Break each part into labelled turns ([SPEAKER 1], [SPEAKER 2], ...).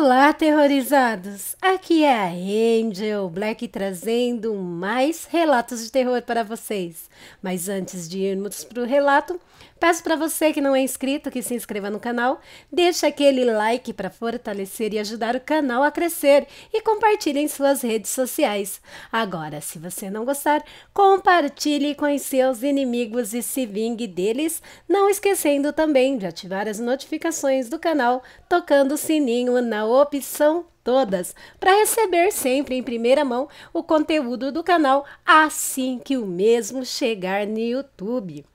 [SPEAKER 1] Olá, terrorizados! Aqui é a Angel Black trazendo mais relatos de terror para vocês. Mas antes de irmos para o relato, peço para você que não é inscrito que se inscreva no canal, deixe aquele like para fortalecer e ajudar o canal a crescer e compartilhe em suas redes sociais. Agora, se você não gostar, compartilhe com os seus inimigos e se vingue deles, não esquecendo também de ativar as notificações do canal, tocando o sininho na opção todas, para receber sempre em primeira mão o conteúdo do canal assim que o mesmo chegar no YouTube.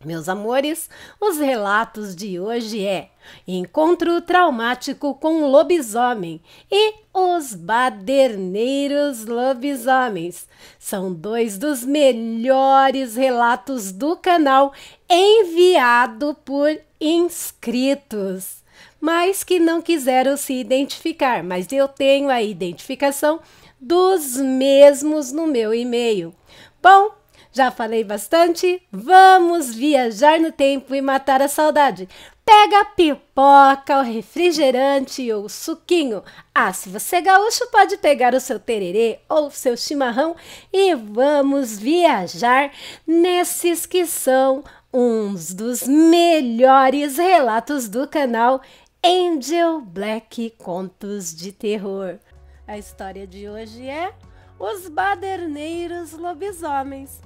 [SPEAKER 1] Meus amores, os relatos de hoje é Encontro Traumático com Lobisomem e Os Baderneiros Lobisomens. São dois dos melhores relatos do canal enviado por inscritos, mas que não quiseram se identificar, mas eu tenho a identificação dos mesmos no meu e-mail. Bom, já falei bastante, vamos viajar no tempo e matar a saudade. Pega a pipoca, o refrigerante ou o suquinho. Ah, se você é gaúcho, pode pegar o seu tererê ou o seu chimarrão e vamos viajar nesses que são uns dos melhores relatos do canal Angel Black Contos de Terror. A história de hoje é Os Baderneiros Lobisomens.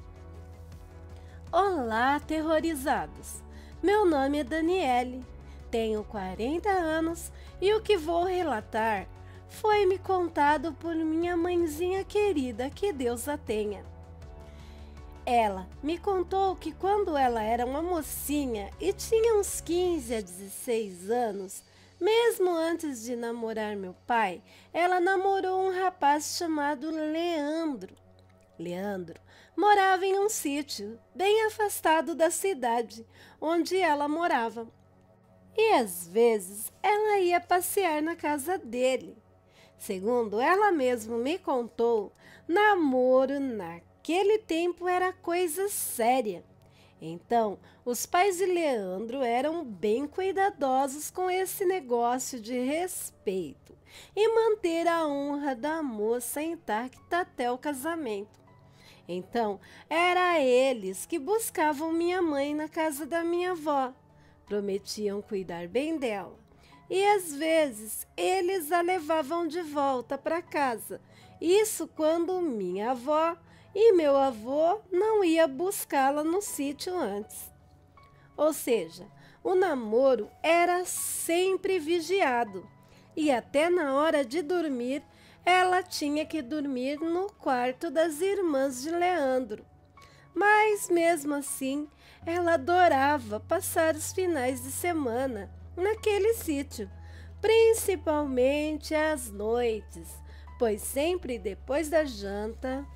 [SPEAKER 1] Olá, terrorizados! Meu nome é Daniele, tenho 40 anos e o que vou relatar foi me contado por minha mãezinha querida, que Deus a tenha. Ela me contou que quando ela era uma mocinha e tinha uns 15 a 16 anos, mesmo antes de namorar meu pai, ela namorou um rapaz chamado Leandro. Leandro morava em um sítio bem afastado da cidade onde ela morava. E às vezes ela ia passear na casa dele. Segundo ela mesma me contou, namoro naquele tempo era coisa séria. Então, os pais de Leandro eram bem cuidadosos com esse negócio de respeito e manter a honra da moça intacta até o casamento. Então, era eles que buscavam minha mãe na casa da minha avó. Prometiam cuidar bem dela. E às vezes, eles a levavam de volta para casa. Isso quando minha avó e meu avô não ia buscá-la no sítio antes. Ou seja, o namoro era sempre vigiado. E até na hora de dormir, ela tinha que dormir no quarto das irmãs de Leandro. Mas, mesmo assim, ela adorava passar os finais de semana naquele sítio, principalmente às noites, pois sempre depois da janta,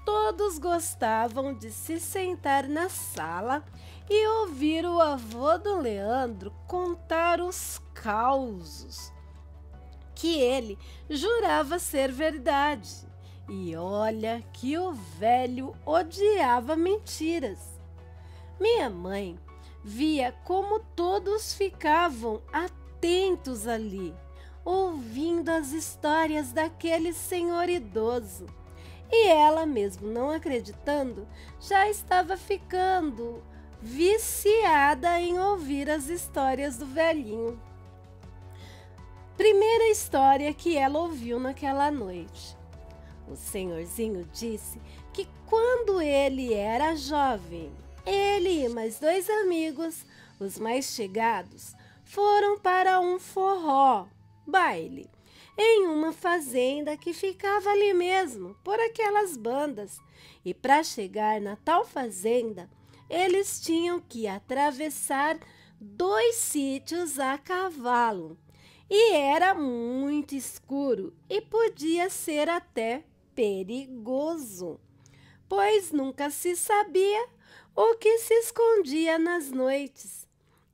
[SPEAKER 1] todos gostavam de se sentar na sala e ouvir o avô do Leandro contar os causos que ele jurava ser verdade. E olha que o velho odiava mentiras. Minha mãe via como todos ficavam atentos ali, ouvindo as histórias daquele senhor idoso. E ela, mesmo não acreditando, já estava ficando viciada em ouvir as histórias do velhinho. Primeira história que ela ouviu naquela noite. O senhorzinho disse que quando ele era jovem, ele e mais dois amigos, os mais chegados, foram para um forró, baile, em uma fazenda que ficava ali mesmo, por aquelas bandas. E para chegar na tal fazenda, eles tinham que atravessar 2 sítios a cavalo. E era muito escuro e podia ser até perigoso, pois nunca se sabia o que se escondia nas noites.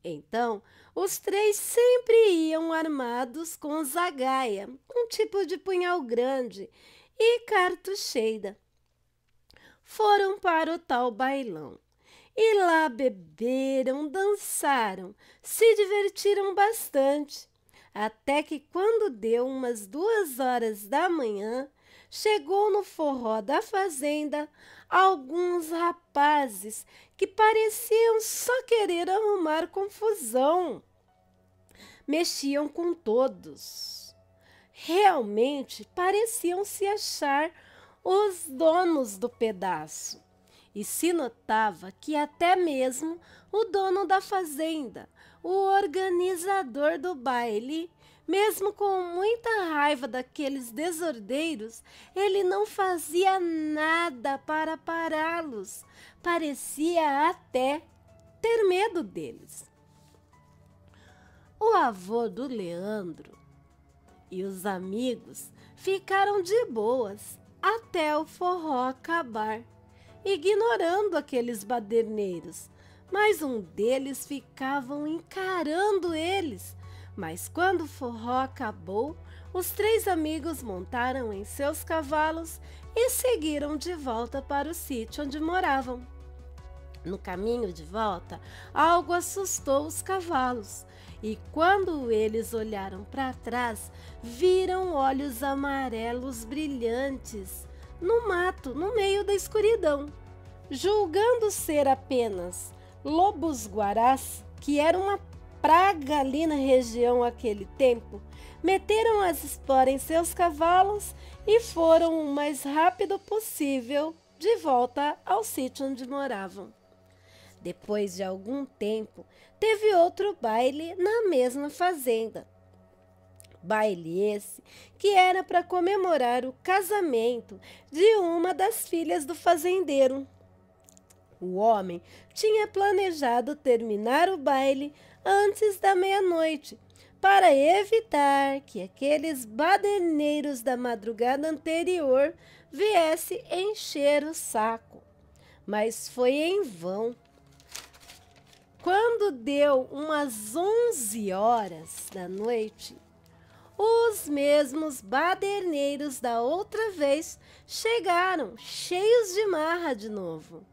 [SPEAKER 1] Então, os 3 sempre iam armados com zagaia, um tipo de punhal grande, e cartucheira. Foram para o tal bailão. E lá beberam, dançaram, se divertiram bastante. até que quando deu umas 2 horas da manhã, chegou no forró da fazenda alguns rapazes que pareciam só querer arrumar confusão. Mexiam com todos. Realmente pareciam se achar os donos do pedaço. E se notava que até mesmo o dono da fazenda, o organizador do baile, mesmo com muita raiva daqueles desordeiros, ele não fazia nada para pará-los. Parecia até ter medo deles. O avô do Leandro e os amigos ficaram de boas até o forró acabar, ignorando aqueles baderneiros, mas um deles ficavam encarando eles. Mas quando o forró acabou, os 3 amigos montaram em seus cavalos e seguiram de volta para o sítio onde moravam. No caminho de volta, algo assustou os cavalos, e quando eles olharam para trás, viram olhos amarelos brilhantes no mato, no meio da escuridão. Julgando ser apenas lobos-guarás, que era uma praga ali na região àquele tempo, meteram as esporas em seus cavalos e foram o mais rápido possível de volta ao sítio onde moravam. Depois de algum tempo, teve outro baile na mesma fazenda. Baile esse que era para comemorar o casamento de uma das filhas do fazendeiro. O homem tinha planejado terminar o baile antes da meia-noite, para evitar que aqueles baderneiros da madrugada anterior viessem encher o saco. Mas foi em vão. Quando deu umas 11 horas da noite, os mesmos baderneiros da outra vez chegaram, cheios de marra de novo.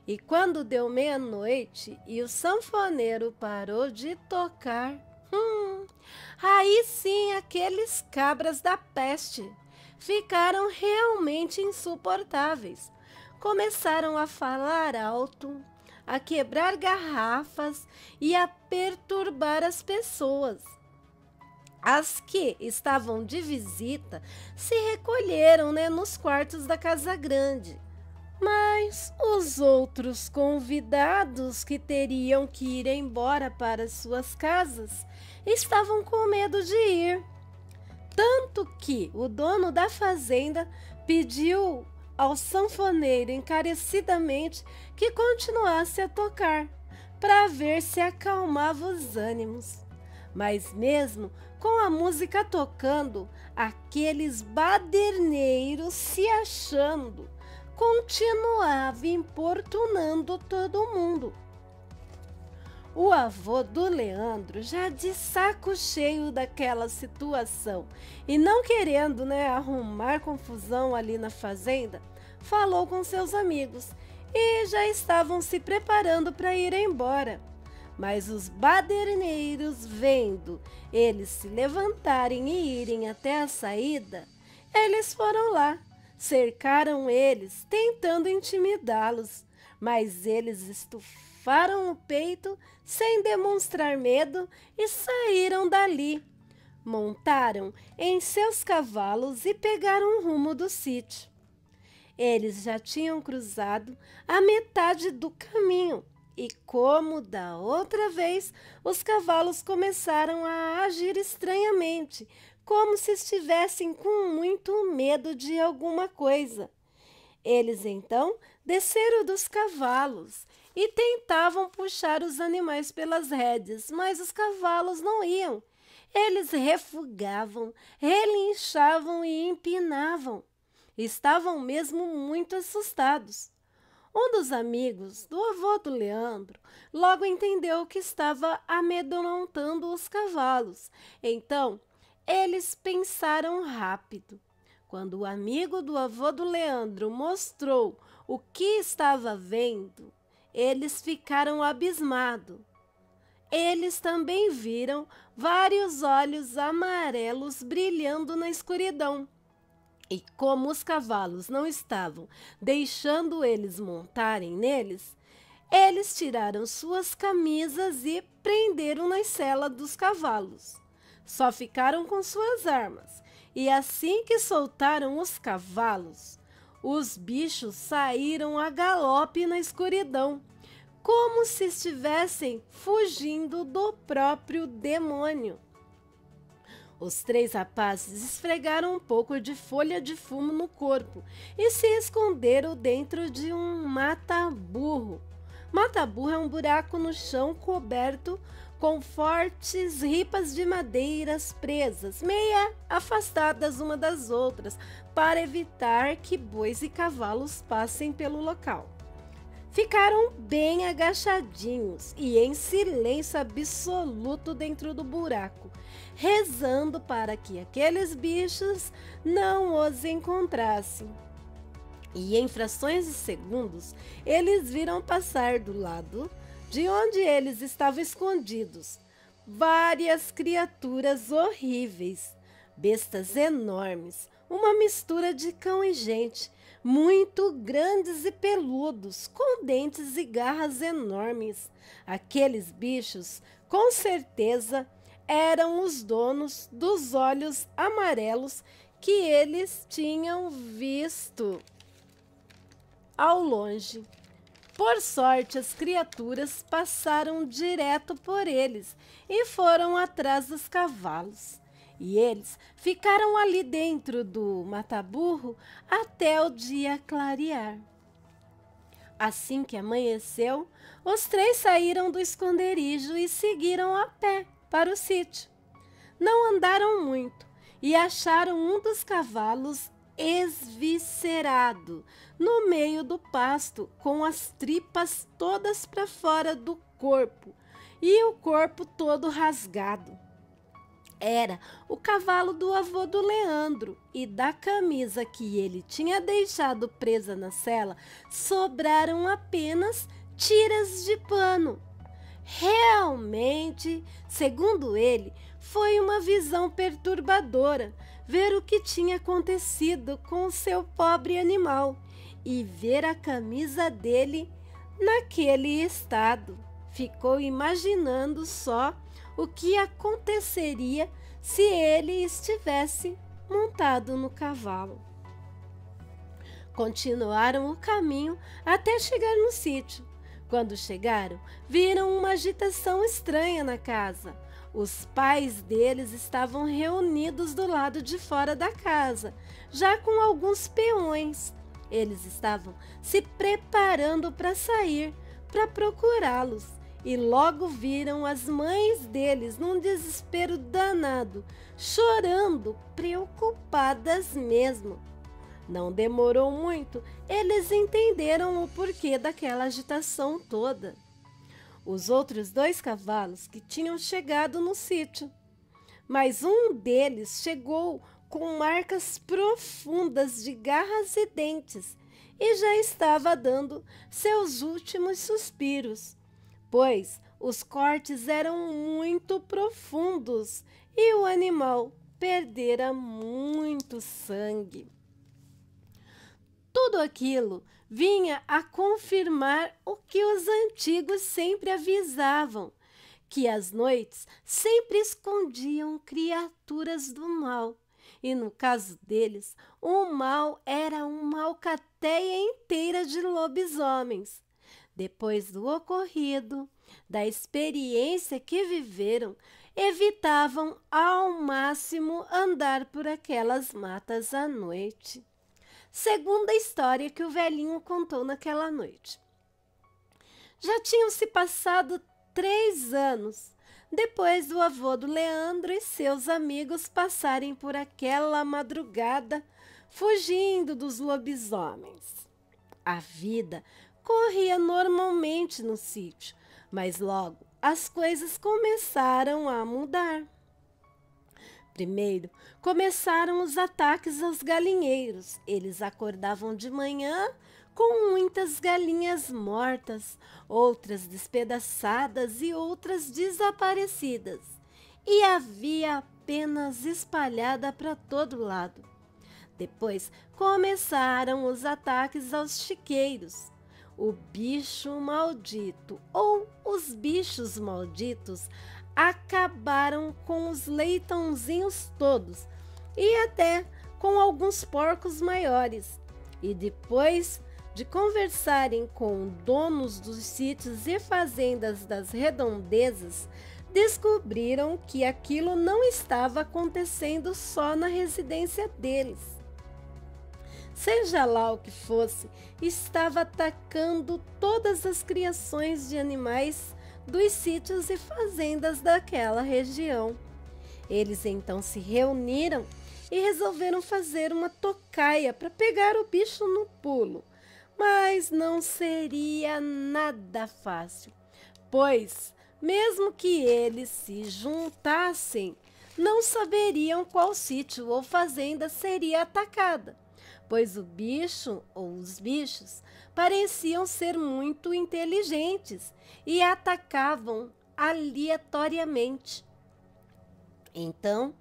[SPEAKER 1] E quando deu meia-noite e o sanfoneiro parou de tocar, aí sim aqueles cabras da peste ficaram realmente insuportáveis. Começaram a falar alto, a quebrar garrafas e a perturbar as pessoas. As que estavam de visita se recolheram, nos quartos da casa grande. Mas os outros convidados que teriam que ir embora para suas casas estavam com medo de ir. Tanto que o dono da fazenda pediu ao sanfoneiro encarecidamente que continuasse a tocar, para ver se acalmava os ânimos. Mas mesmo com a música tocando, aqueles baderneiros se achando, continuava importunando todo mundo. O avô do Leandro, já de saco cheio daquela situação e não querendo, arrumar confusão ali na fazenda, falou com seus amigos e já estavam se preparando para ir embora. Mas os baderneiros, vendo eles se levantarem e irem até a saída, eles foram lá, cercaram eles, tentando intimidá-los, mas eles estufaram o peito sem demonstrar medo e saíram dali. Montaram em seus cavalos e pegaram o rumo do sítio. Eles já tinham cruzado a metade do caminho e, como da outra vez, os cavalos começaram a agir estranhamente, como se estivessem com muito medo de alguma coisa. Eles então desceram dos cavalos e tentavam puxar os animais pelas rédeas, mas os cavalos não iam. Eles refugavam, relinchavam e empinavam. Estavam mesmo muito assustados. Um dos amigos do avô do Leandro logo entendeu que estava amedrontando os cavalos. Então, eles pensaram rápido. Quando o amigo do avô do Leandro mostrou o que estava vendo, eles ficaram abismados. eles também viram vários olhos amarelos brilhando na escuridão. E como os cavalos não estavam deixando eles montarem neles, eles tiraram suas camisas e prenderam nas selas dos cavalos. Só ficaram com suas armas, e assim que soltaram os cavalos, os bichos saíram a galope na escuridão, como se estivessem fugindo do próprio demônio. Os 3 rapazes esfregaram um pouco de folha de fumo no corpo e se esconderam dentro de um mata-burro. Mata-burro é um buraco no chão coberto com fortes ripas de madeiras presas, meia afastadas uma das outras, para evitar que bois e cavalos passem pelo local. Ficaram bem agachadinhos e em silêncio absoluto dentro do buraco, rezando para que aqueles bichos não os encontrassem. E em frações de segundos, eles viram passar do lado de onde eles estavam escondidos várias criaturas horríveis, bestas enormes, uma mistura de cão e gente, muito grandes e peludos, com dentes e garras enormes. Aqueles bichos, com certeza, eram os donos dos olhos amarelos que eles tinham visto ao longe. Por sorte, as criaturas passaram direto por eles e foram atrás dos cavalos. E eles ficaram ali dentro do mata-burro até o dia clarear. Assim que amanheceu, os 3 saíram do esconderijo e seguiram a pé para o sítio. Não andaram muito e acharam um dos cavalos esviscerado no meio do pasto, com as tripas todas para fora do corpo e o corpo todo rasgado. Era o cavalo do avô do Leandro, e da camisa que ele tinha deixado presa na sela sobraram apenas tiras de pano. Realmente, segundo ele, foi uma visão perturbadora ver o que tinha acontecido com o seu pobre animal e ver a camisa dele naquele estado. Ficou imaginando só o que aconteceria se ele estivesse montado no cavalo. Continuaram o caminho até chegar no sítio. Quando chegaram, viram uma agitação estranha na casa. Os pais deles estavam reunidos do lado de fora da casa, já com alguns peões. Eles estavam se preparando para sair, para procurá-los. E logo viram as mães deles num desespero danado, chorando, preocupadas mesmo. Não demorou muito, eles entenderam o porquê daquela agitação toda. Os outros 2 cavalos que tinham chegado no sítio, mas um deles chegou com marcas profundas de garras e dentes e já estava dando seus últimos suspiros, pois os cortes eram muito profundos e o animal perdera muito sangue. Tudo aquilo vinha a confirmar o que os antigos sempre avisavam, que as noites sempre escondiam criaturas do mal. E no caso deles, o mal era uma alcateia inteira de lobisomens. Depois do ocorrido, da experiência que viveram, evitavam ao máximo andar por aquelas matas à noite. Segundo a história que o velhinho contou naquela noite. Já tinham se passado 3 anos depois do avô do Leandro e seus amigos passarem por aquela madrugada fugindo dos lobisomens. A vida corria normalmente no sítio, mas logo as coisas começaram a mudar. Primeiro, começaram os ataques aos galinheiros. Eles acordavam de manhã com muitas galinhas mortas, outras despedaçadas e outras desaparecidas, e havia apenas espalhada para todo lado. Depois começaram os ataques aos chiqueiros. O bicho maldito ou os bichos malditos acabaram com os leitãozinhos todos e até com alguns porcos maiores. E depois de conversarem com donos dos sítios e fazendas das redondezas, descobriram que aquilo não estava acontecendo só na residência deles. Seja lá o que fosse, estava atacando todas as criações de animais dos sítios e fazendas daquela região. Eles então se reuniram e resolveram fazer uma tocaia para pegar o bicho no pulo. Mas não seria nada fácil, pois, mesmo que eles se juntassem, não saberiam qual sítio ou fazenda seria atacada, pois o bicho ou os bichos pareciam ser muito inteligentes e atacavam aleatoriamente. Então,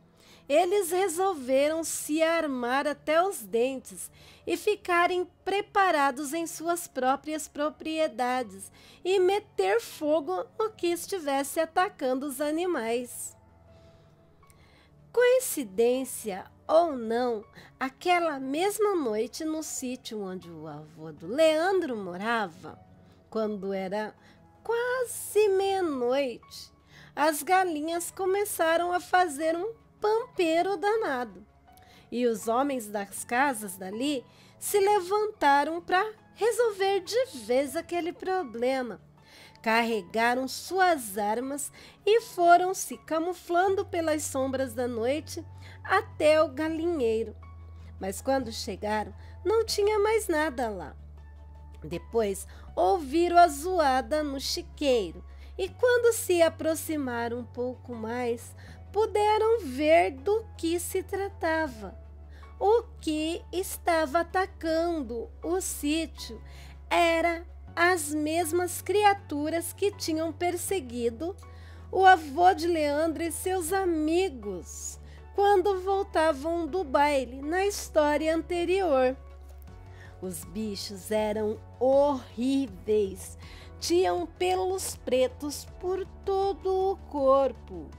[SPEAKER 1] eles resolveram se armar até os dentes e ficarem preparados em suas próprias propriedades e meter fogo no que estivesse atacando os animais. Coincidência ou não, aquela mesma noite no sítio onde o avô do Leandro morava, quando era quase meia-noite, as galinhas começaram a fazer um pampeiro danado. E os homens das casas dali se levantaram para resolver de vez aquele problema. Carregaram suas armas e foram se camuflando pelas sombras da noite até o galinheiro. Mas quando chegaram, não tinha mais nada lá. Depois ouviram a zoada no chiqueiro e quando se aproximaram um pouco mais, puderam ver do que se tratava. O que estava atacando o sítio era as mesmas criaturas que tinham perseguido o avô de Leandro e seus amigos quando voltavam do baile na história anterior. Os bichos eram horríveis, tinham pelos pretos por todo o corpo.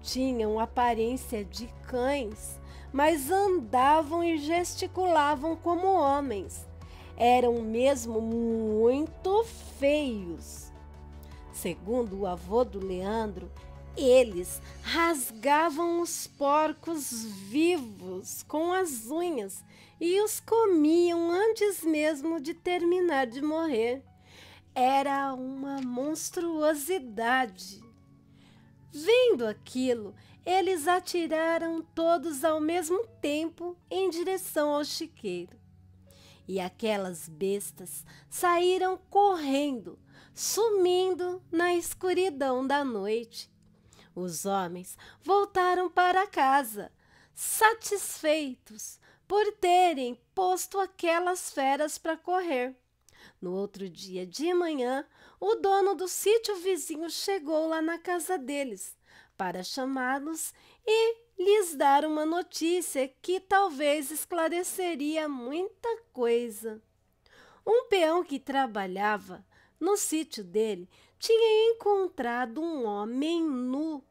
[SPEAKER 1] Tinham aparência de cães, mas andavam e gesticulavam como homens. Eram mesmo muito feios. Segundo o avô do Leandro, eles rasgavam os porcos vivos com as unhas e os comiam antes mesmo de terminar de morrer. Era uma monstruosidade. Vendo aquilo, eles atiraram todos ao mesmo tempo em direção ao chiqueiro. E aquelas bestas saíram correndo, sumindo na escuridão da noite. Os homens voltaram para casa, satisfeitos por terem posto aquelas feras para correr. No outro dia de manhã, o dono do sítio vizinho chegou lá na casa deles para chamá-los e lhes dar uma notícia que talvez esclareceria muita coisa. Um peão que trabalhava no sítio dele tinha encontrado um homem nu,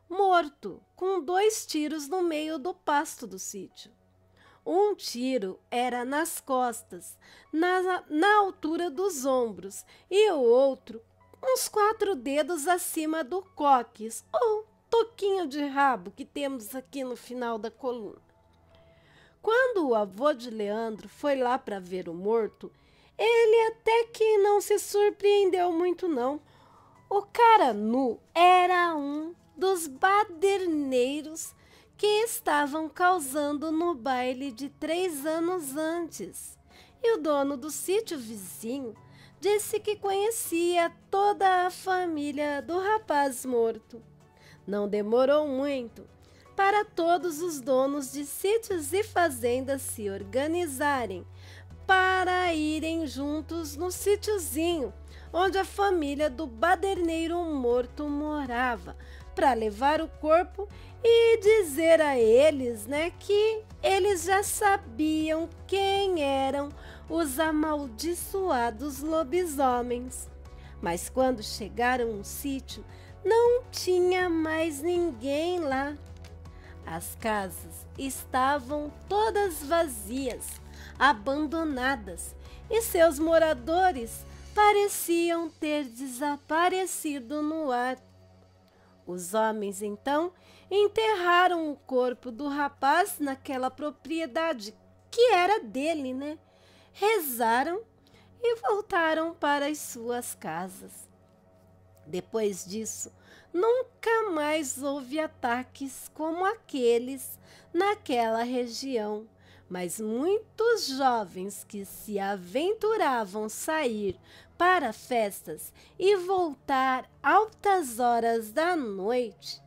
[SPEAKER 1] morto, com 2 tiros no meio do pasto do sítio. Um tiro era nas costas, na altura dos ombros, e o outro uns 4 dedos acima do cóccix, ou toquinho de rabo que temos aqui no final da coluna. Quando o avô de Leandro foi lá para ver o morto, ele até que não se surpreendeu muito não. O cara nu era um dos baderneiros que estavam causando no baile de 3 anos antes. E o dono do sítio vizinho disse que conhecia toda a família do rapaz morto. Não demorou muito para todos os donos de sítios e fazendas se organizarem para irem juntos no sítiozinho onde a família do baderneiro morto morava, para levar o corpo e dizer a eles, que eles já sabiam quem eram os amaldiçoados lobisomens. Mas quando chegaram no sítio, não tinha mais ninguém lá. As casas estavam todas vazias, abandonadas, e seus moradores pareciam ter desaparecido no ar. Os homens, então, enterraram o corpo do rapaz naquela propriedade que era dele, Rezaram e voltaram para as suas casas. Depois disso, nunca mais houve ataques como aqueles naquela região, mas muitos jovens que se aventuravam sair para festas e voltar altas horas da noite,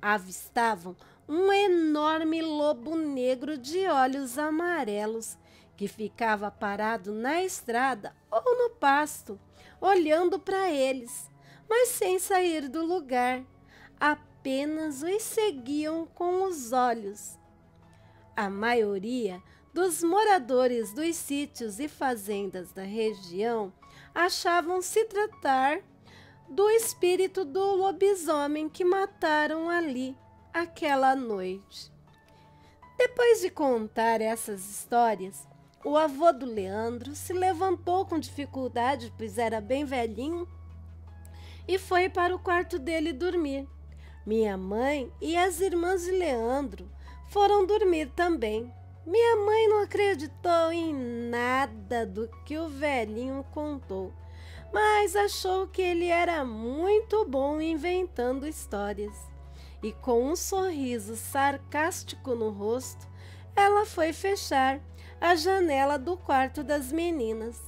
[SPEAKER 1] avistavam um enorme lobo negro de olhos amarelos que ficava parado na estrada ou no pasto, olhando para eles, mas sem sair do lugar, apenas os seguiam com os olhos. A maioria dos moradores dos sítios e fazendas da região achavam se tratar do espírito do lobisomem que mataram ali aquela noite. Depois de contar essas histórias, o avô do Leandro se levantou com dificuldade, pois era bem velhinho, e foi para o quarto dele dormir. Minha mãe e as irmãs de Leandro foram dormir também. Minha mãe não acreditou em nada do que o velhinho contou, mas achou que ele era muito bom inventando histórias. E com um sorriso sarcástico no rosto, ela foi fechar a janela do quarto das meninas.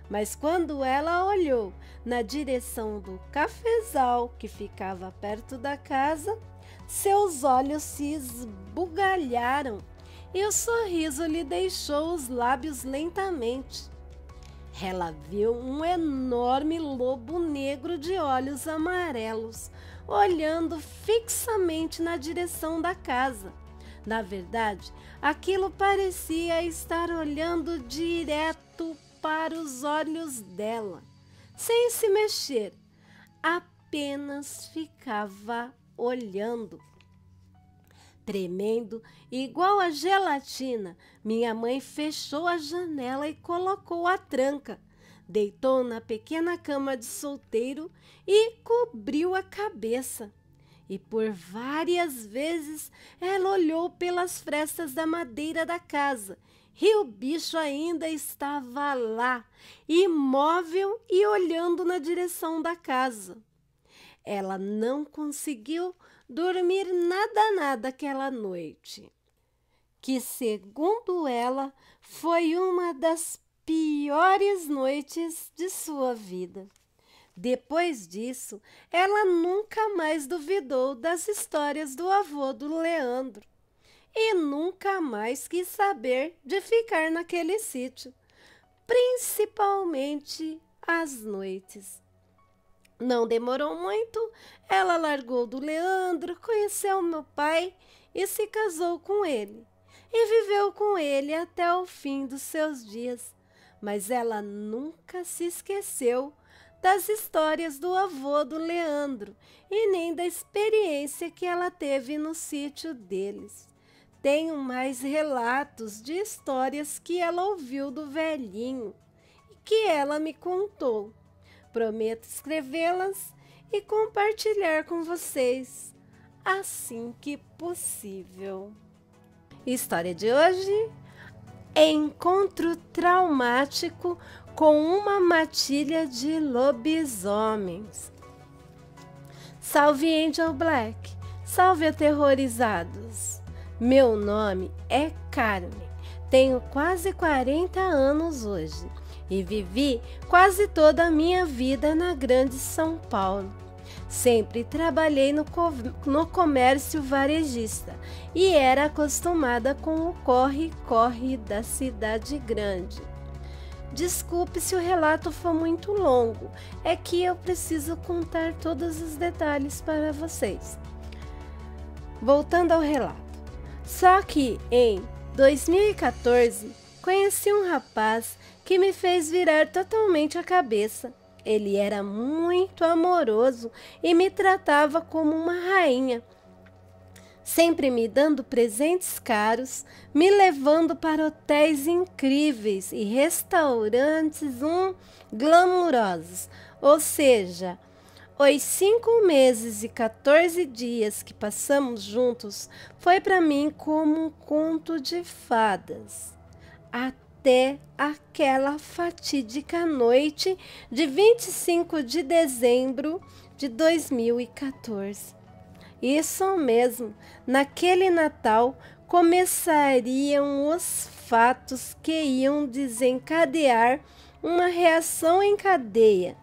[SPEAKER 1] Mas quando ela olhou na direção do cafezal que ficava perto da casa, seus olhos se esbugalharam e o sorriso lhe deixou os lábios lentamente. Ela viu um enorme lobo negro de olhos amarelos, olhando fixamente na direção da casa. Na verdade, aquilo parecia estar olhando direto para os olhos dela, sem se mexer, apenas ficava olhando. Tremendo, igual a gelatina, minha mãe fechou a janela e colocou a tranca, deitou na pequena cama de solteiro e cobriu a cabeça. E por várias vezes ela olhou pelas frestas da madeira da casa e o bicho ainda estava lá, imóvel e olhando na direção da casa. Ela não conseguiu dormir nada aquela noite, que, segundo ela, foi uma das piores noites de sua vida. Depois disso, ela nunca mais duvidou das histórias do avô do Leandro e nunca mais quis saber de ficar naquele sítio, principalmente às noites. Não demorou muito, ela largou do Leandro, conheceu meu pai e se casou com ele. E viveu com ele até o fim dos seus dias. Mas ela nunca se esqueceu das histórias do avô do Leandro e nem da experiência que ela teve no sítio deles. Tenho mais relatos de histórias que ela ouviu do velhinho e que ela me contou. Prometo escrevê-las e compartilhar com vocês assim que possível. História de hoje: encontro traumático com uma matilha de lobisomens. Salve Angel Black, salve aterrorizados. Meu nome é Carmen, tenho quase 40 anos hoje e vivi quase toda a minha vida na Grande São Paulo. Sempre trabalhei no comércio varejista e era acostumada com o corre-corre da cidade grande. Desculpe se o relato for muito longo, é que eu preciso contar todos os detalhes para vocês. Voltando ao relato. Só que em 2014, conheci um rapaz que me fez virar totalmente a cabeça. Ele era muito amoroso e me tratava como uma rainha, sempre me dando presentes caros, me levando para hotéis incríveis e restaurantes glamurosos. Ou seja, os 5 meses e 14 dias que passamos juntos foi para mim como um conto de fadas. Até aquela fatídica noite de 25 de dezembro de 2014. Isso mesmo, naquele Natal começariam os fatos que iam desencadear uma reação em cadeia,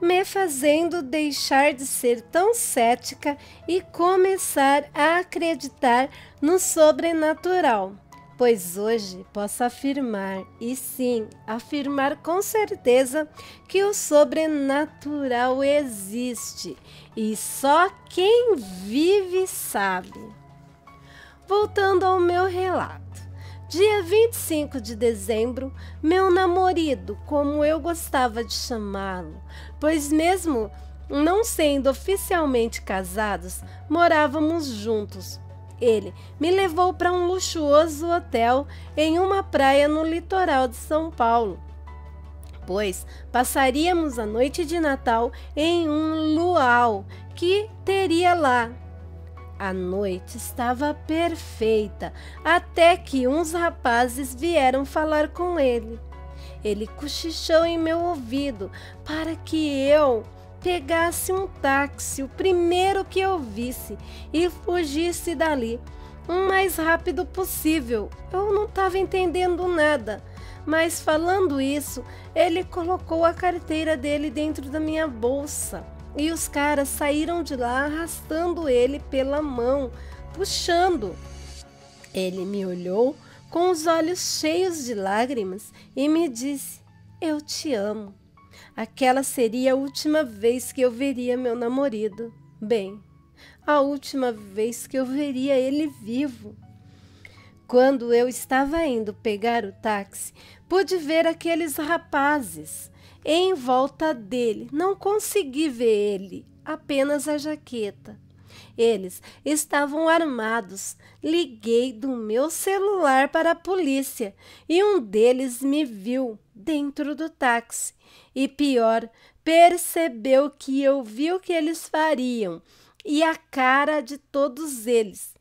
[SPEAKER 1] me fazendo deixar de ser tão cética e começar a acreditar no sobrenatural. Pois hoje posso afirmar, e sim, afirmar com certeza, que o sobrenatural existe e só quem vive sabe. Voltando ao meu relato. Dia 25 de dezembro, meu namorado, como eu gostava de chamá-lo, pois mesmo não sendo oficialmente casados, morávamos juntos. Ele me levou para um luxuoso hotel em uma praia no litoral de São Paulo, pois passaríamos a noite de Natal em um luau que teria lá. A noite estava perfeita, até que uns rapazes vieram falar com ele. Ele cochichou em meu ouvido para que eu pegasse um táxi, o primeiro que eu visse, e fugisse dali o mais rápido possível. Eu não estava entendendo nada, mas falando isso, ele colocou a carteira dele dentro da minha bolsa e os caras saíram de lá arrastando ele pela mão, puxando. Ele me olhou com os olhos cheios de lágrimas e me disse: "Eu te amo." Aquela seria a última vez que eu veria meu namorado. Bem, a última vez que eu veria ele vivo. Quando eu estava indo pegar o táxi, pude ver aqueles rapazes em volta dele. Não consegui ver ele, apenas a jaqueta. Eles estavam armados. Liguei do meu celular para a polícia e um deles me viu dentro do táxi. E pior, percebeu que eu vi o que eles fariam e a cara de todos eles.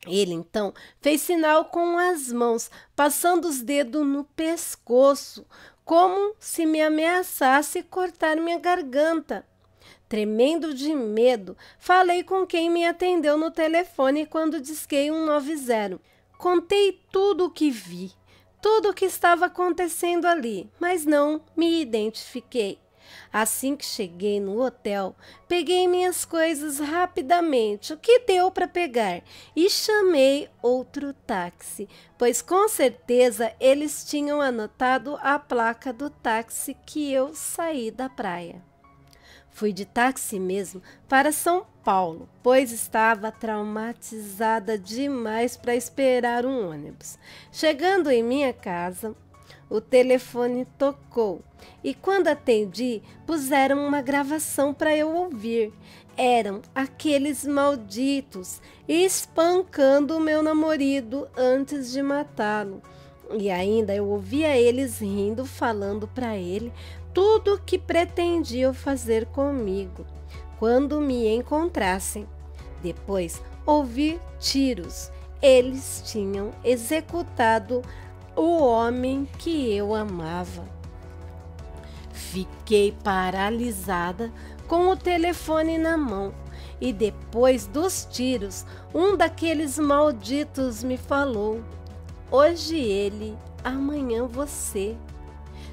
[SPEAKER 1] Ele então fez sinal com as mãos, passando os dedos no pescoço, como se me ameaçasse cortar minha garganta. Tremendo de medo, falei com quem me atendeu no telefone quando disquei 190. Contei tudo o que vi, tudo o que estava acontecendo ali, mas não me identifiquei. Assim que cheguei no hotel, peguei minhas coisas rapidamente, o que deu para pegar, e chamei outro táxi, pois com certeza eles tinham anotado a placa do táxi que eu saí da praia. Fui de táxi mesmo para São Paulo, pois estava traumatizada demais para esperar um ônibus. Chegando em minha casa, o telefone tocou e quando atendi, puseram uma gravação para eu ouvir. Eram aqueles malditos espancando o meu namorado antes de matá-lo. E ainda eu ouvia eles rindo, falando para ele tudo o que pretendiam fazer comigo quando me encontrassem. Depois ouvi tiros. Eles tinham executado o homem que eu amava. Fiquei paralisada com o telefone na mão e depois dos tiros, um daqueles malditos me falou: "Hoje ele, amanhã você."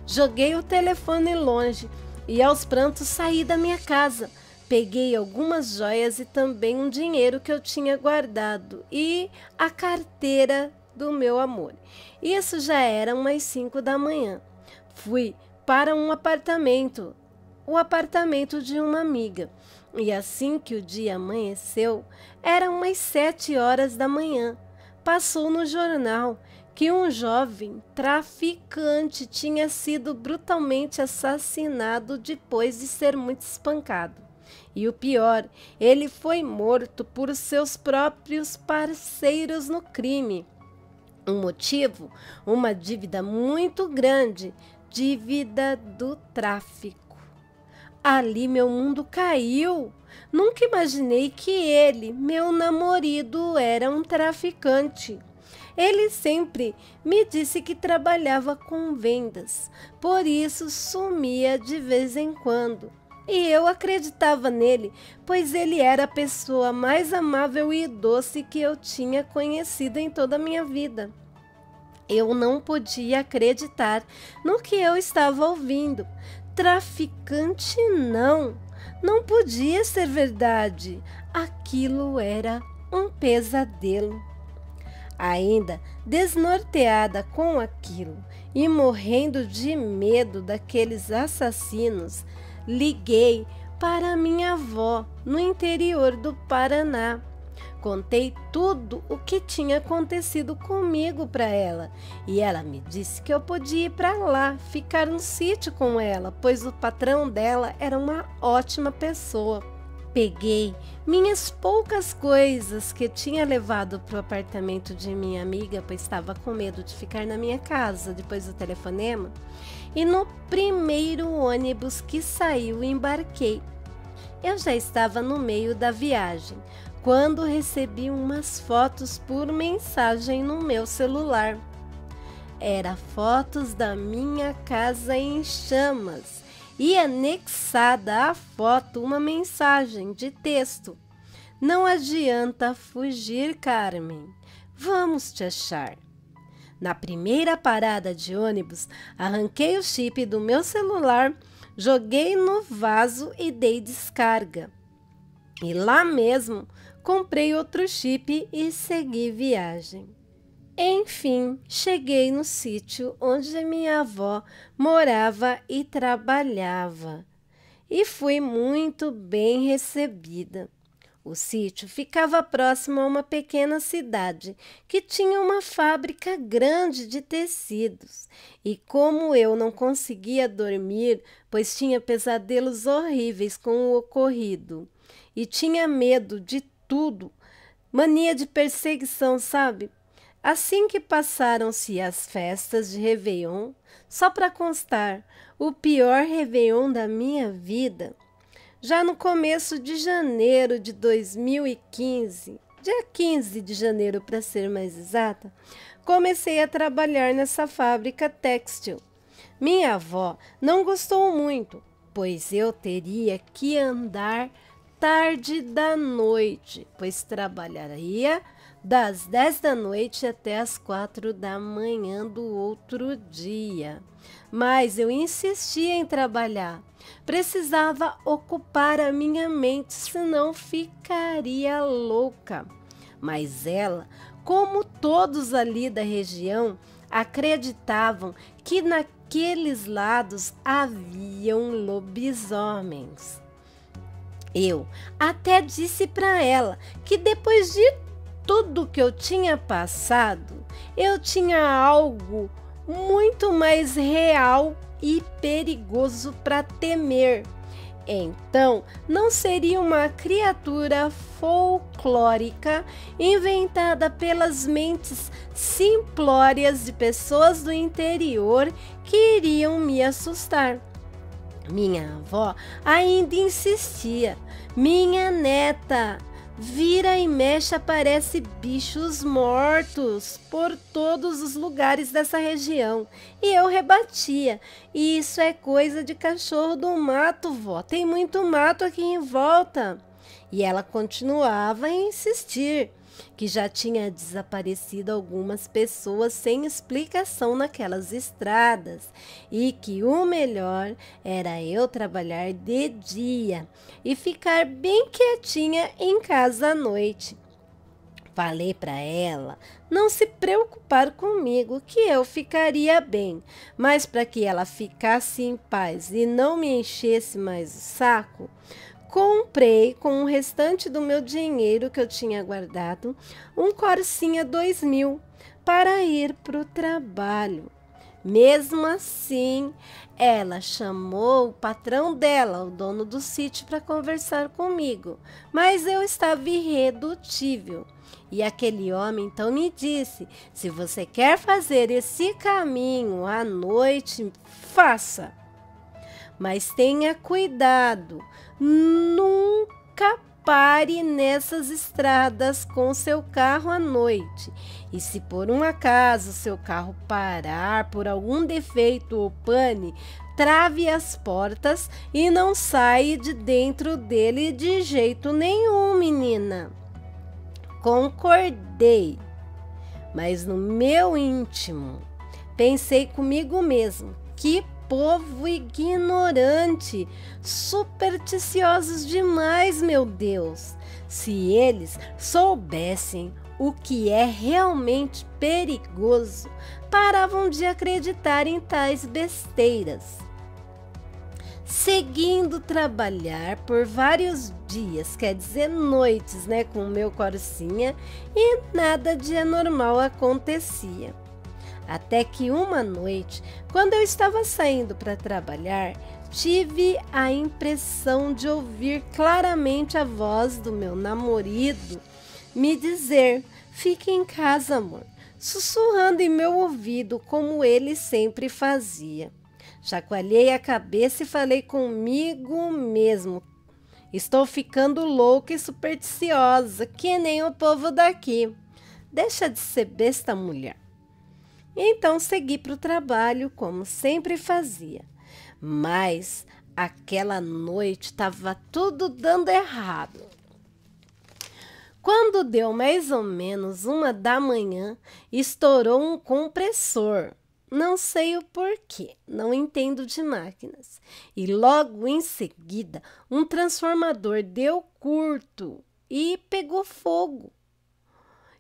[SPEAKER 1] Joguei o telefone longe e aos prantos saí da minha casa. Peguei algumas joias e também um dinheiro que eu tinha guardado e a carteira do meu amor. Isso já era umas 5 da manhã. Fui para um apartamento, o apartamento de uma amiga. E assim que o dia amanheceu, eram umas 7 horas da manhã. Passou no jornal que um jovem traficante tinha sido brutalmente assassinado depois de ser muito espancado. E o pior, ele foi morto por seus próprios parceiros no crime. O motivo? Uma dívida muito grande, dívida do tráfico. Ali meu mundo caiu. Nunca imaginei que ele, meu namorado, era um traficante. Ele sempre me disse que trabalhava com vendas, por isso sumia de vez em quando. E eu acreditava nele, pois ele era a pessoa mais amável e doce que eu tinha conhecido em toda a minha vida. Eu não podia acreditar no que eu estava ouvindo. Traficante não, não podia ser verdade. Aquilo era um pesadelo. Ainda desnorteada com aquilo e morrendo de medo daqueles assassinos, liguei para minha avó no interior do Paraná. Contei tudo o que tinha acontecido comigo para ela e ela me disse que eu podia ir para lá, ficar no sítio com ela, pois o patrão dela era uma ótima pessoa. Peguei minhas poucas coisas que tinha levado para o apartamento de minha amiga, pois estava com medo de ficar na minha casa depois do telefonema, e no primeiro ônibus que saiu embarquei. Eu já estava no meio da viagem, quando recebi umas fotos por mensagem no meu celular. Eram fotos da minha casa em chamas e anexada à foto uma mensagem de texto. Não adianta fugir, Carmen. Vamos te achar. Na primeira parada de ônibus, arranquei o chip do meu celular, joguei no vaso e dei descarga. E lá mesmo, comprei outro chip e segui viagem. Enfim, cheguei no sítio onde minha avó morava e trabalhava. E fui muito bem recebida. O sítio ficava próximo a uma pequena cidade que tinha uma fábrica grande de tecidos. E como eu não conseguia dormir, pois tinha pesadelos horríveis com o ocorrido e tinha medo de tudo, mania de perseguição, sabe? Assim que passaram-se as festas de Réveillon, só para constar, o pior Réveillon da minha vida, já no começo de janeiro de 2015, dia 15 de janeiro para ser mais exata, comecei a trabalhar nessa fábrica têxtil. Minha avó não gostou muito, pois eu teria que andar tarde da noite, pois trabalharia das 10 da noite até as 4 da manhã do outro dia. Mas eu insistia em trabalhar. Precisava ocupar a minha mente, senão ficaria louca. Mas ela, como todos ali da região, acreditavam que naqueles lados haviam lobisomens. Eu até disse para ela que depois de tudo que eu tinha passado, eu tinha algo muito mais real e perigoso para temer. Então, não seria uma criatura folclórica inventada pelas mentes simplórias de pessoas do interior que iriam me assustar. Minha avó ainda insistia. Minha neta, vira e mexe aparece bichos mortos por todos os lugares dessa região. E eu rebatia. Isso é coisa de cachorro do mato, vó. Tem muito mato aqui em volta. E ela continuava a insistir que já tinha desaparecido algumas pessoas sem explicação naquelas estradas e que o melhor era eu trabalhar de dia e ficar bem quietinha em casa à noite. Falei para ela não se preocupar comigo, que eu ficaria bem, mas para que ela ficasse em paz e não me enchesse mais o saco, comprei com o restante do meu dinheiro que eu tinha guardado um Corsinha 2000 para ir para o trabalho. Mesmo assim, ela chamou o patrão dela, o dono do sítio, para conversar comigo, mas eu estava irredutível. E aquele homem então me disse: se você quer fazer esse caminho à noite, faça. Mas tenha cuidado, nunca pare nessas estradas com seu carro à noite. E se por um acaso seu carro parar por algum defeito ou pane, trave as portas e não saia de dentro dele de jeito nenhum, menina. Concordei, mas no meu íntimo pensei comigo mesmo: que povo ignorante, supersticiosos demais, meu Deus. Se eles soubessem o que é realmente perigoso, paravam de acreditar em tais besteiras. Seguindo trabalhar por vários dias, quer dizer noites, com o meu Corsinha, e nada de anormal acontecia. Até que uma noite, quando eu estava saindo para trabalhar, tive a impressão de ouvir claramente a voz do meu namorado me dizer: fique em casa, amor, sussurrando em meu ouvido como ele sempre fazia. Chacoalhei a cabeça e falei comigo mesmo: estou ficando louca e supersticiosa, que nem o povo daqui. Deixa de ser besta, mulher. Então segui para o trabalho como sempre fazia. Mas aquela noite estava tudo dando errado. Quando deu mais ou menos 1h, estourou um compressor. Não sei o porquê, não entendo de máquinas. E logo em seguida, um transformador deu curto e pegou fogo.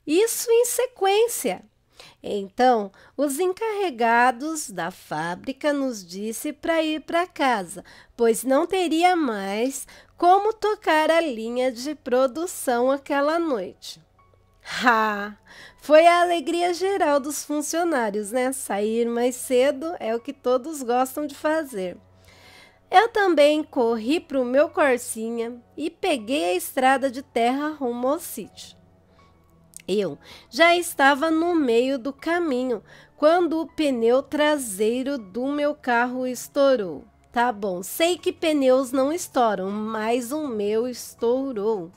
[SPEAKER 1] Isso em sequência. Então, os encarregados da fábrica nos disse para ir para casa, pois não teria mais como tocar a linha de produção aquela noite. Foi a alegria geral dos funcionários, Sair mais cedo é o que todos gostam de fazer. Eu também corri para o meu Corsinha e peguei a estrada de terra rumo ao sítio. Eu já estava no meio do caminho quando o pneu traseiro do meu carro estourou. Tá bom, sei que pneus não estouram, mas o meu estourou.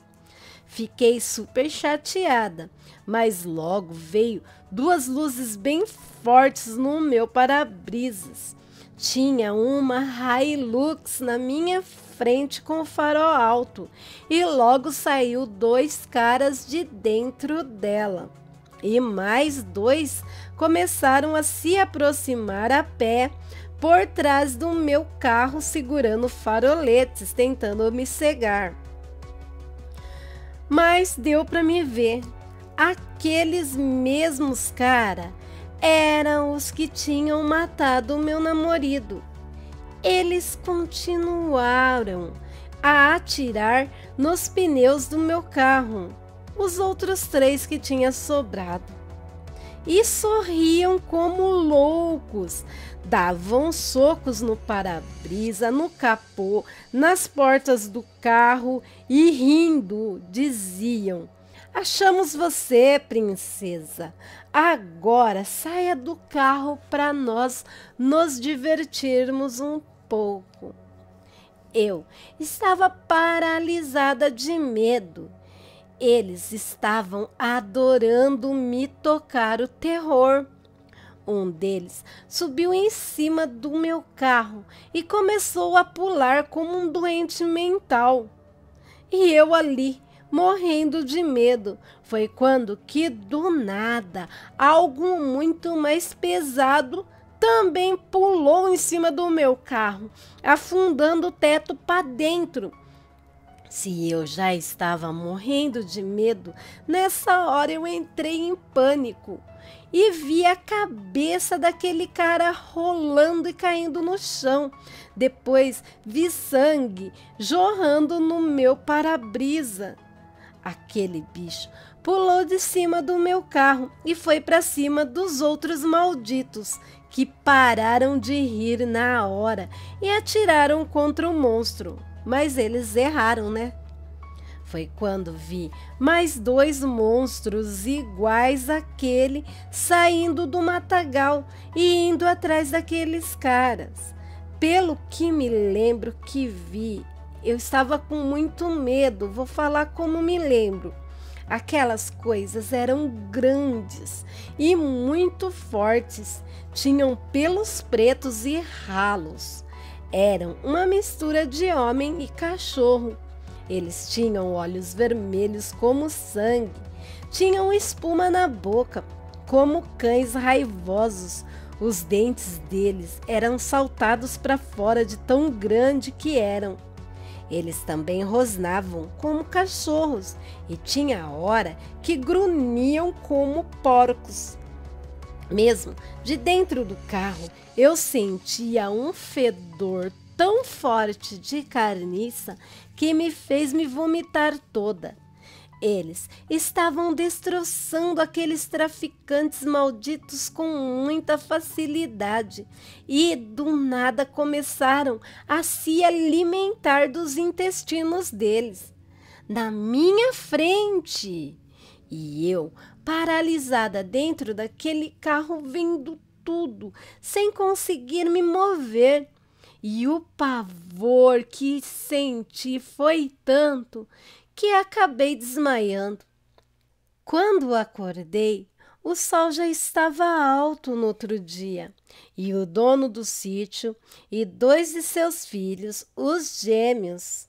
[SPEAKER 1] Fiquei super chateada, mas logo veio 2 luzes bem fortes no meu para-brisas. Tinha uma Hilux na minha frente com o farol alto e logo saiu 2 caras de dentro dela. E mais 2 começaram a se aproximar a pé por trás do meu carro, segurando faroletes, tentando me cegar. Mas deu para me ver. Aqueles mesmos cara eram os que tinham matado o meu namorado. Eles continuaram a atirar nos pneus do meu carro, os outros 3 que tinha sobrado. E sorriam como loucos, davam socos no para-brisa, no capô, nas portas do carro e rindo diziam: achamos você, princesa. Agora saia do carro para nós nos divertirmos um pouco. Eu estava paralisada de medo. Eles estavam adorando me tocar o terror. Um deles subiu em cima do meu carro e começou a pular como um doente mental. E eu ali, morrendo de medo, foi quando que do nada algo muito mais pesado também pulou em cima do meu carro, afundando o teto para dentro. Se eu já estava morrendo de medo, nessa hora eu entrei em pânico e vi a cabeça daquele cara rolando e caindo no chão. Depois vi sangue jorrando no meu para-brisa. Aquele bicho pulou de cima do meu carro e foi para cima dos outros malditos, que pararam de rir na hora e atiraram contra o monstro. Mas eles erraram, né? Foi quando vi mais 2 monstros iguais àquele saindo do matagal e indo atrás daqueles caras. Pelo que me lembro que vi, eu estava com muito medo, vou falar como me lembro. Aquelas coisas eram grandes e muito fortes, tinham pelos pretos e ralos. Eram uma mistura de homem e cachorro. Eles tinham olhos vermelhos como sangue, tinham espuma na boca, como cães raivosos. Os dentes deles eram saltados para fora de tão grande que eram. Eles também rosnavam como cachorros e tinha hora que grunhiam como porcos. Mesmo de dentro do carro, eu sentia um fedor tão forte de carniça que me fez me vomitar toda. Eles estavam destroçando aqueles traficantes malditos com muita facilidade e do nada começaram a se alimentar dos intestinos deles, na minha frente. E eu, paralisada dentro daquele carro, vendo tudo, sem conseguir me mover. E o pavor que senti foi tanto que acabei desmaiando. Quando acordei, o sol já estava alto no outro dia, e o dono do sítio e 2 de seus filhos, os gêmeos,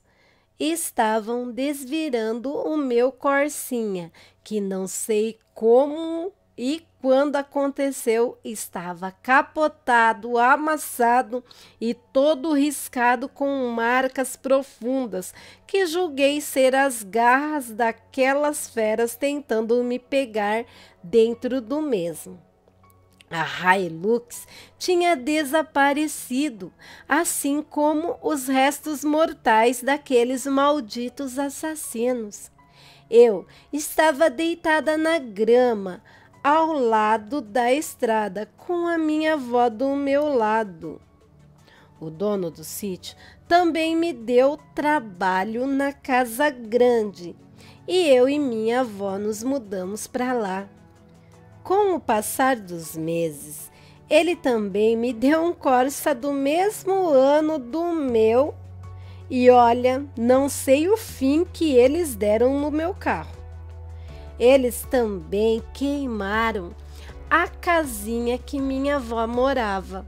[SPEAKER 1] estavam desvirando o meu Corsinha, que não sei como e quando aconteceu, estava capotado, amassado e todo riscado com marcas profundas, que julguei ser as garras daquelas feras tentando me pegar dentro do mesmo. A Hilux tinha desaparecido, assim como os restos mortais daqueles malditos assassinos. Eu estava deitada na grama, ao lado da estrada, com a minha avó do meu lado. O dono do sítio também me deu trabalho na casa grande, e eu e minha avó nos mudamos para lá. Com o passar dos meses, ele também me deu um Corsa do mesmo ano do meu, e olha, não sei o fim que eles deram no meu carro. Eles também queimaram a casinha que minha avó morava,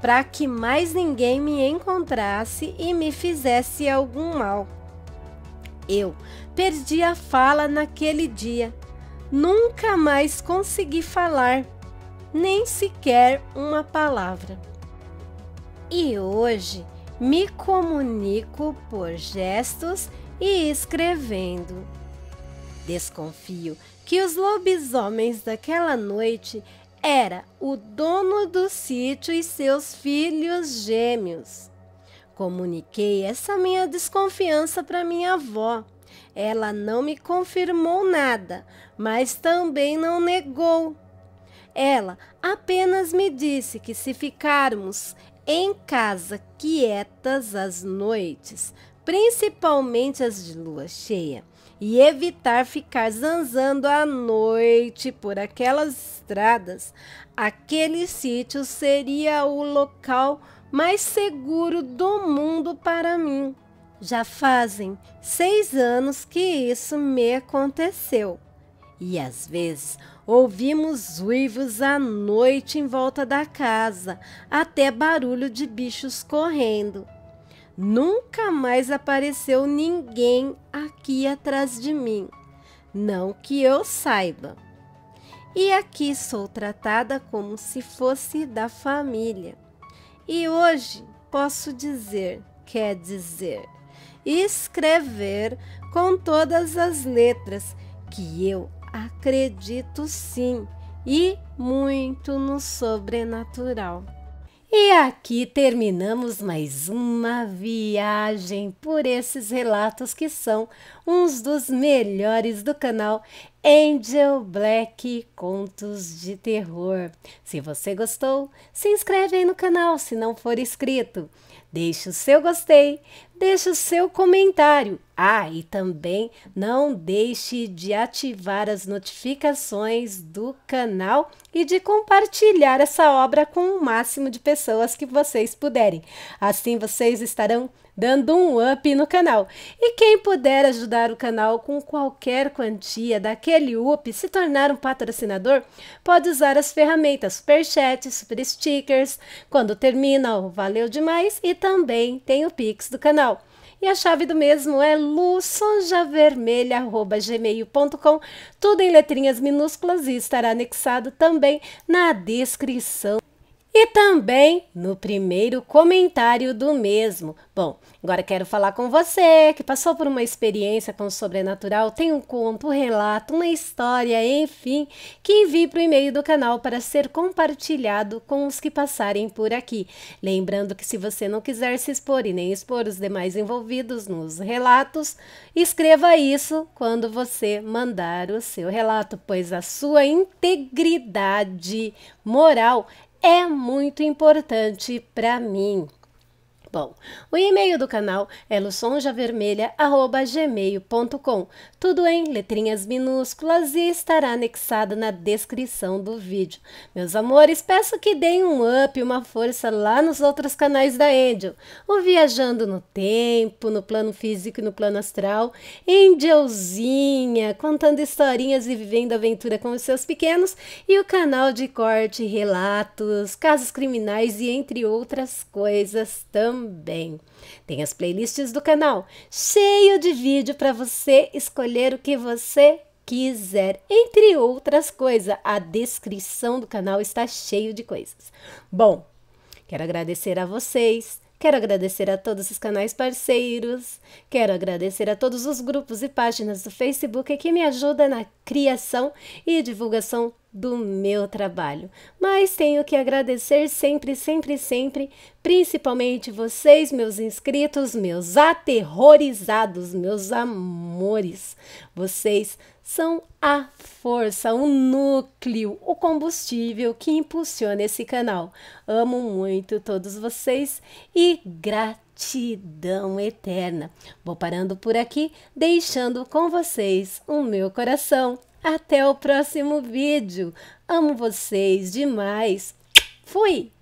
[SPEAKER 1] para que mais ninguém me encontrasse e me fizesse algum mal. Eu perdi a fala naquele dia. Nunca mais consegui falar, nem sequer uma palavra. E hoje me comunico por gestos e escrevendo. Desconfio que os lobisomens daquela noite era o dono do sítio e seus filhos gêmeos. Comuniquei essa minha desconfiança para minha avó. Ela não me confirmou nada, mas também não negou. Ela apenas me disse que se ficarmos em casa quietas às noites, principalmente as de lua cheia, e evitar ficar zanzando à noite por aquelas estradas, aquele sítio seria o local mais seguro do mundo para mim. Já fazem 6 anos que isso me aconteceu. E às vezes ouvimos uivos à noite em volta da casa, até barulho de bichos correndo. Nunca mais apareceu ninguém aqui atrás de mim, não que eu saiba. E aqui sou tratada como se fosse da família. E hoje posso dizer, quer dizer, escrever com todas as letras, que eu acredito sim e muito no sobrenatural. E aqui terminamos mais uma viagem por esses relatos que são uns dos melhores do canal Angel Black Contos de Terror. Se você gostou, se inscreve aí no canal se não for inscrito. Deixe o seu gostei, deixe o seu comentário. Ah, e também não deixe de ativar as notificações do canal e de compartilhar essa obra com o máximo de pessoas que vocês puderem. Assim vocês estarão dando um up no canal. E quem puder ajudar o canal com qualquer quantia daquele up, se tornar um patrocinador, pode usar as ferramentas Superchat, Super Stickers, quando termina o Valeu Demais, e também tem o Pix do canal. E a chave do mesmo é lusonjavermelha@gmail.com, tudo em letrinhas minúsculas, e estará anexado também na descrição e também no primeiro comentário do mesmo. Bom, agora quero falar com você que passou por uma experiência com o sobrenatural, tem um conto, um relato, uma história, enfim, que envie para o e-mail do canal para ser compartilhado com os que passarem por aqui. Lembrando que se você não quiser se expor e nem expor os demais envolvidos nos relatos, escreva isso quando você mandar o seu relato, pois a sua integridade moral é muito importante para mim. Bom, o e-mail do canal é lusonjavermelha@gmail.com, tudo em letrinhas minúsculas, e estará anexado na descrição do vídeo. Meus amores, peço que deem um up, uma força lá nos outros canais da Angel, o Viajando no Tempo, no plano físico e no plano astral, Angelzinha, contando historinhas e vivendo aventura com os seus pequenos, e o canal de corte, relatos, casos criminais e entre outras coisas também. Tem as playlists do canal, cheio de vídeo para você escolher o que você quiser, entre outras coisas. A descrição do canal está cheio de coisas. Bom, quero agradecer a vocês. Quero agradecer a todos os canais parceiros, quero agradecer a todos os grupos e páginas do Facebook que me ajudam na criação e divulgação do meu trabalho. Mas tenho que agradecer sempre, sempre, sempre, principalmente vocês, meus inscritos, meus aterrorizados, meus amores. Vocês são a força, o núcleo, o combustível que impulsiona esse canal. Amo muito todos vocês e gratidão eterna. Vou parando por aqui, deixando com vocês o meu coração. Até o próximo vídeo. Amo vocês demais. Fui!